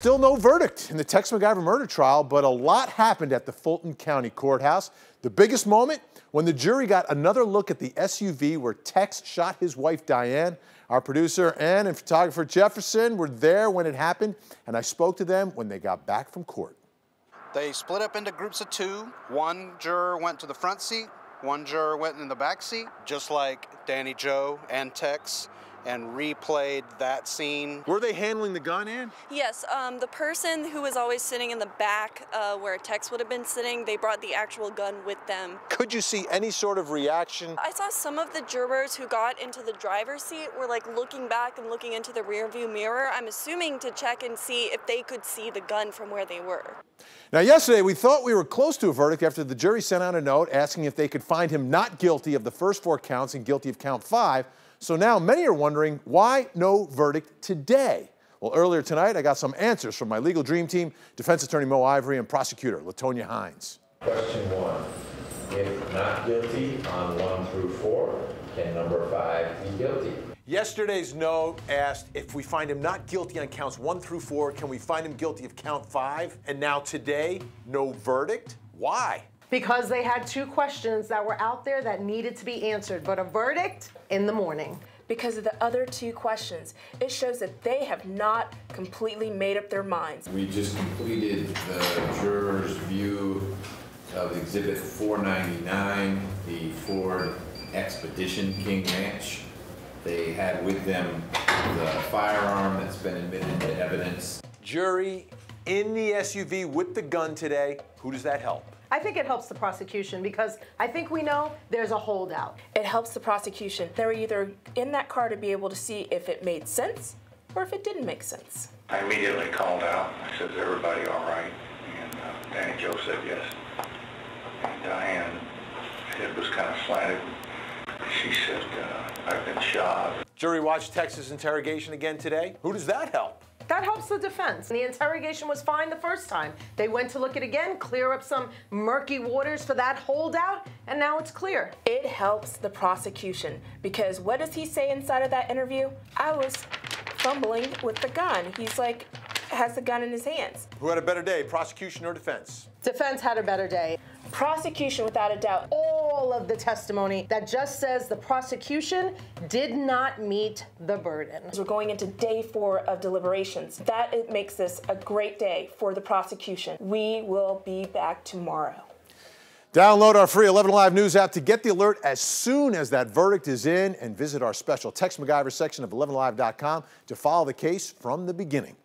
Still no verdict in the Tex-McIver murder trial, but a lot happened at the Fulton County Courthouse. The biggest moment, when the jury got another look at the SUV where Tex shot his wife Diane. Our producer Ann and photographer Jefferson were there when it happened, and I spoke to them when they got back from court. They split up into groups of two. One juror went to the front seat, one juror went in the back seat, just like Danny Joe and Tex, and replayed that scene. Were they handling the gun, Ann? Yes, the person who was always sitting in the back where Tex would have been sitting, they brought the actual gun with them. Could you see any sort of reaction? I saw some of the jurors who got into the driver's seat were like looking back and looking into the rearview mirror, I'm assuming to check and see if they could see the gun from where they were. Now, yesterday, we thought we were close to a verdict after the jury sent out a note asking if they could find him not guilty of the first 4 counts and guilty of count 5. So now many are wondering, why no verdict today? Well, earlier tonight, I got some answers from my legal dream team, defense attorney Mo Ivory and prosecutor LaTonya Hines. Question 1, if not guilty on 1 through 4, can number 5 be guilty? Yesterday's note asked if we find him not guilty on counts 1 through 4, can we find him guilty of count 5? And now today, no verdict? Why? Because they had 2 questions that were out there that needed to be answered, but a verdict in the morning. Because of the other 2 questions, it shows that they have not completely made up their minds. We just completed the juror's view of Exhibit 499, the Ford Expedition King Ranch. They had with them the firearm that's been admitted into evidence. Jury in the SUV with the gun today, who does that help? I think it helps the prosecution because I think we know there's a holdout. It helps the prosecution. They were either in that car to be able to see if it made sense or if it didn't make sense. I immediately called out. I said, is everybody all right? And Danny Joe said yes. And Diane's head was kind of slanted. She said, I've been shot. Jury watched Tex's interrogation again today. Who does that help? That helps the defense. The interrogation was fine the first time. They went to look at it again, clear up some murky waters for that holdout, and now it's clear. It helps the prosecution because what does he say inside of that interview? I was fumbling with the gun. He's like, has the gun in his hands. Who had a better day, prosecution or defense? Defense had a better day. Prosecution, without a doubt. All of the testimony that just says the prosecution did not meet the burden. We're going into day 4 of deliberations. That makes this a great day for the prosecution. We will be back tomorrow. Download our free 11 Alive News app to get the alert as soon as that verdict is in, and visit our special Tex-McIver section of 11alive.com to follow the case from the beginning.